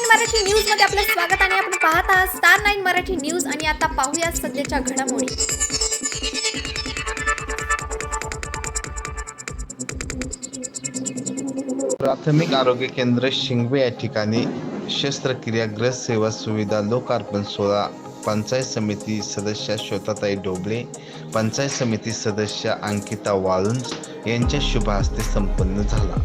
Marathi news मध्ये आपलं स्वागत आणि आपण पाहत आहात स्टार 9 मराठी न्यूज आणि आता पाहूया सध्याच्या घडामोडी। प्राथमिक आरोग्य केंद्र शिंगवे या ठिकाणी शस्त्रक्रियाग्रस्त सेवा सुविधा लोकार्पण सोहळा पंचायत समिती सदस्य श्वेताताई ढोबळे, पंचायत समिती सदस्य अंकिता वाळुंज यांच्या शुभ हस्ते संपन्न झाला।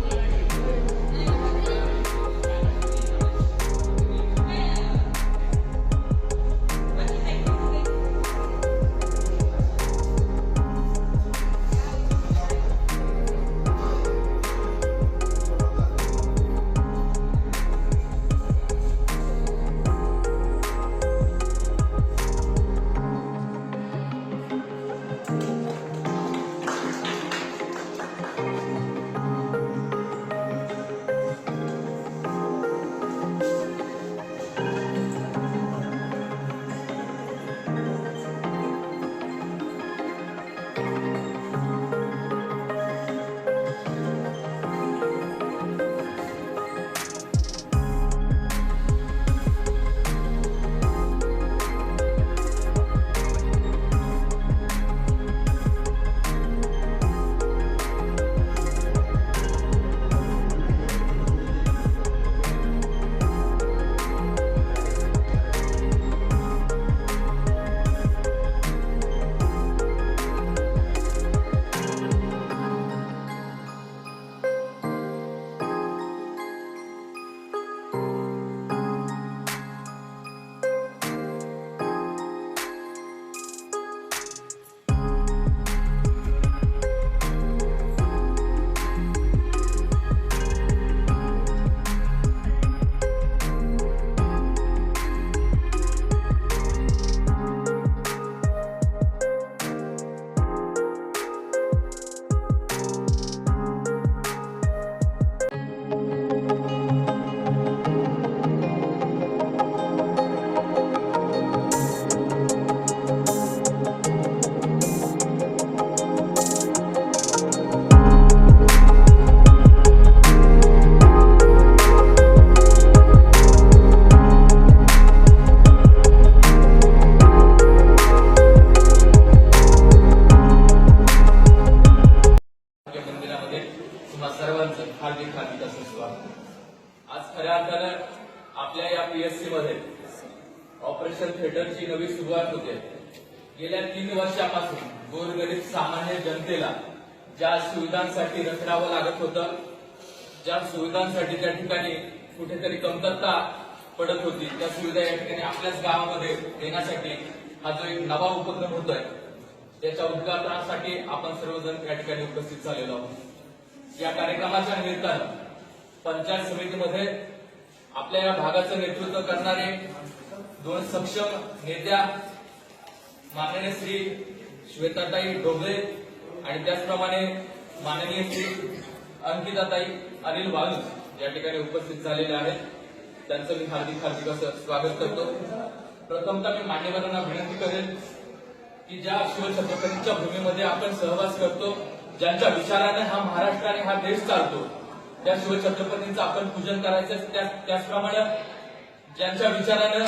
सर्वांचं हार्दिक असं स्वागत। आज खऱ्या अर्थानं आपल्या या पीएससी मध्ये ऑपरेशन थिएटरची नवी सुरुवात होते। गेल्या 3 वर्षापासून गोरगरीब सामान्य जनतेला ज्या सुविधांसाठी रखडावं लागत होतं, ज्या सुविधांसाठी त्या ठिकाणी कुठेतरी कमतरता पडत होती, त्या सुविधा या ठिकाणी आपल्याच गावामध्ये देण्यासाठी हा जो एक नवा उपक्रम होतोय, त्याच्या उद्घाटनासाठी आपण सर्वजण या ठिकाणी उपस्थित झालेलो आहोत। या कार्यक्रमाच्या निमित्तानं पंचायत समितीमध्ये आपल्या या भागाचं नेतृत्व करणारे 2 सक्षम नेत्या माननीय श्री श्वेताताई ढोबळे आणि त्याचप्रमाणे माननीय श्री अंकिताताई अनिल वाळुंज या ठिकाणी उपस्थित झालेले आहेत। त्यांचं मी हार्दिक असं स्वागत करतो। प्रथमतः मी मान्यवरांना विनंती करेन की ज्या शिवछत्रपतींच्या भूमीमध्ये आपण सहवास करतो, ज्यांच्या विचाराने हा महाराष्ट्र आणि हा देश चालतो, त्या शिवछत्रपतींचं आपण पूजन करायचं। त्याचप्रमाणे ज्यांच्या विचारानं,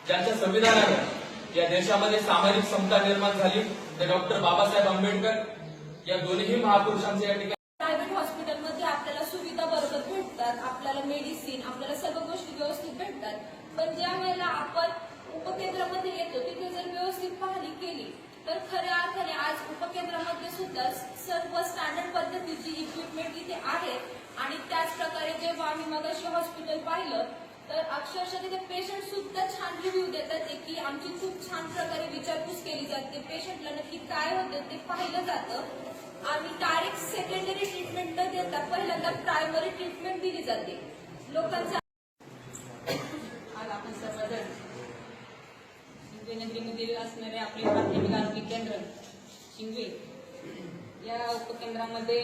ज्यांच्या संविधानानं या देशामध्ये सामाजिक समता निर्माण झाली, ते डॉक्टर बाबासाहेब आंबेडकर या दोन्ही महापुरुषांचे या ठिकाणी प्रायव्हेट हॉस्पिटलमध्ये आपल्याला सुविधा बरोबर भेटतात, आपल्याला मेडिसिन, आपल्याला सर्व गोष्टी व्यवस्थित भेटतात। पण ज्या वेळेला आपण उपकेंद्रामध्ये येतो, तिथे जर व्यवस्थित पाहणी केली तर खऱ्या अर्थाने आज उपकेंद्रामध्ये सुद्धा सर्व स्टँडर्ड पद्धतीची इक्विपमेंट इथे आहे। आणि त्याच प्रकारे जेव्हा आम्ही मगाशी हॉस्पिटल पाहिलं तर अक्षरशः तिथे पेशंट सुद्धा छान रिव्ह्यू देतात की आमची खूप छान प्रकारे विचारपूस केली जाते, पेशंटला नक्की काय होतं ते पाहिलं जातं आणि डायरेक्ट सेकंडरी ट्रीटमेंट न देता पहिल्यांदा प्रायमरी ट्रीटमेंट दिली जाते लोकांचा। आज आपण सर्वजण नगरीमध्ये असणारे आपले प्राथमिक आरोग्य केंद्र शिंगवे या उपकेंद्रामध्ये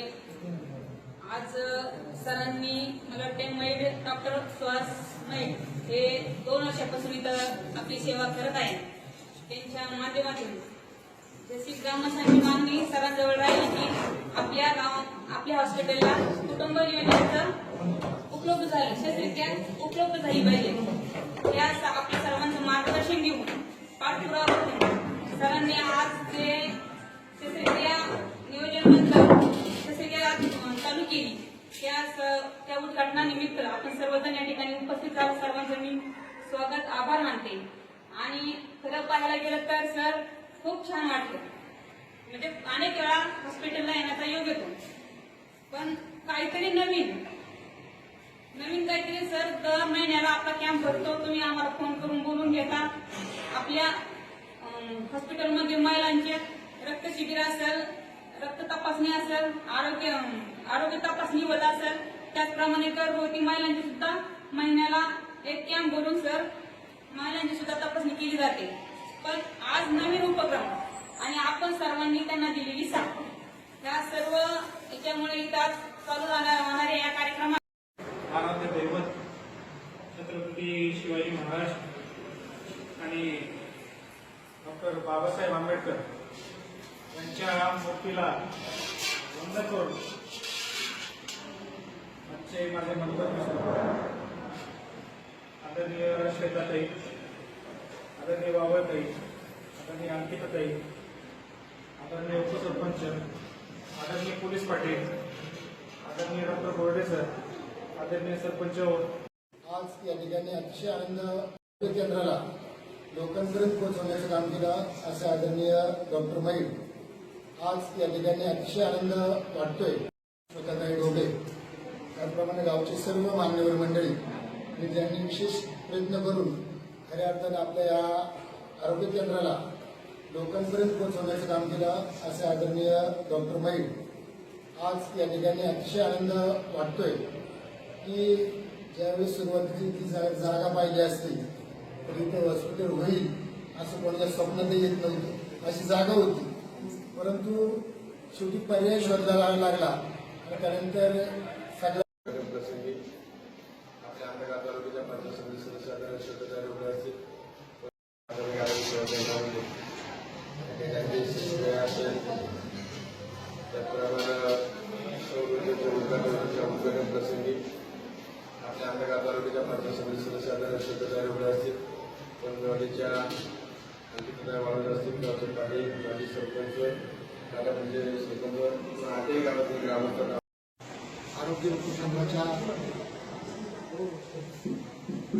आज सरांनी मला वाटते मैड डॉक्टर सुहास मैड हे 2 वर्षापासून इथं आपली सेवा करत आहेत। त्यांच्या माध्यमातून जशी ग्रामस्थांची मागणी सरांजवळ राहिली की आपल्या हॉस्पिटलला कुटुंब नियोजनाचा उपलब्ध झाली, शस्त्रक्रिया उपलब्ध झाली पाहिजे. या आपल्या सर्वांचं मार्गदर्शन घेऊन पाठपुरावा करून सरांनी आज जे शस्त्रक्रिया नियोजन मंत्र शस्त्रक्रिया चालू केली त्या उद्घाटनानिमित्त आपण सर्वजण या ठिकाणी उपस्थित राहून सर्वांचं मी स्वागत आभार मानते. आणि खरं पाहायला गेलं तर सर खूप छान वाटलं. म्हणजे अनेक वेळा हॉस्पिटलला येण्याचा योग येतो, पण काहीतरी नवीन काहीतरी सर दर महिन्याला आपला कॅम्प भरतो. तुम्ही आम्हाला फोन करून बोलून घेता. आपल्या हॉस्पिटलमध्ये महिलांचे रक्त शिबिर असेल, रक्त तपासणी असेल, आरोग्य तपासणी होत असेल, त्याचप्रमाणे गर्भवती महिलांची सुद्धा महिन्याला एक कॅम्प भरून सर महिलांची सुद्धा तपासणी केली जाते. पण आज नवीन उपक्रम आणि आपण सर्वांनी त्यांना दिलेली साथ, या सर्व याच्यामुळे इथं आज चालू राहणाऱ्या या कार्यक्रमात आराध्य दैवत छत्रपती शिवाजी महाराज आणि डॉक्टर बाबासाहेब आंबेडकर यांच्या मूर्तीला वंदन करून आजचे माझे मंतव्य सुरू आहे. आदरणीय श्वेताताई, आदरणीय बाबाताई, आदरणीय अंकिताताई, आदरणीय उपसरपंच, आदरणीय पोलीस पाटील, आदरणीय डॉक्टर बोर्डे सर, आदरणीय सरपंच. आज या ठिकाणी अतिशय आनंद केंद्राला लोकांपर्यंत पोहोचवण्याचं काम केलं असं आदरणीय डॉक्टर महिल. आज या ठिकाणी अतिशय आनंद वाटतोय. स्वतःताई डोबे त्याचप्रमाणे गावचे सर्व मान्यवर मंडळी आणि ज्यांनी विशेष प्रयत्न करून खऱ्या अर्थानं आपल्या या आरोग्य केंद्राला लोकांपर्यंत पोहोचवण्याचं काम केलं असे आदरणीय डॉक्टर महिल. आज या ठिकाणी अतिशय आनंद वाटतोय की ज्यावेळी सुरुवातीची ती जागा पाहिली असती तर इथं हॉस्पिटल होईल असं कोणाच्या स्वप्नातही येत नव्हतं. अशी जागा होती, परंतु शेवटी पर्याय शोधायला लागला आणि त्यानंतर सगळ्या प्रसंगी आपल्या आमदार तालुक्याच्या पंचायत समिती सदस्य आदरणीय श्वेताताई डोबळे असतील, त्याचप्रमाणे उद्घाटन प्रसंगी आपल्या आमदार तालुक्याच्या पंचायत समिती सदस्य आदरणीय श्वेताताई डोबळे असतील, कोंडवाडीच्या अंकिताताई वाळूंज असतील, गावचे पाटील, माजी सरपंच, म्हणजे सरपंच, आठही गावातील ग्रामस्थ आरोग्य उपकेंद्राच्या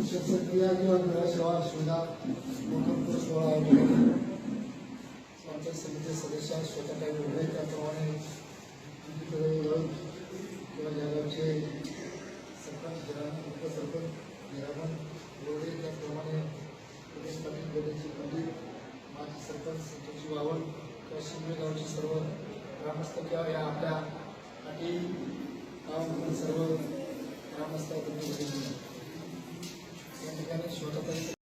शस्त्रक्रिया किंवा सेवा सुविधा लोकांपूर सोहळा पंचायत समिती सदस्य स्वतःताई डोबळे, त्याप्रमाणे किंवा जळगावचे सरपंच, उपसरपंच हिरामण डोबळे, त्याचप्रमाणे पोलीस पाटील गडेची पंडित, माजी सरपंच संतोषी वावळ किंवा शिंदे गावचे सर्व ग्रामस्थ किंवा या आपल्या आणि सर्व ग्रामस्थ या ठिकाणी स्वतःताई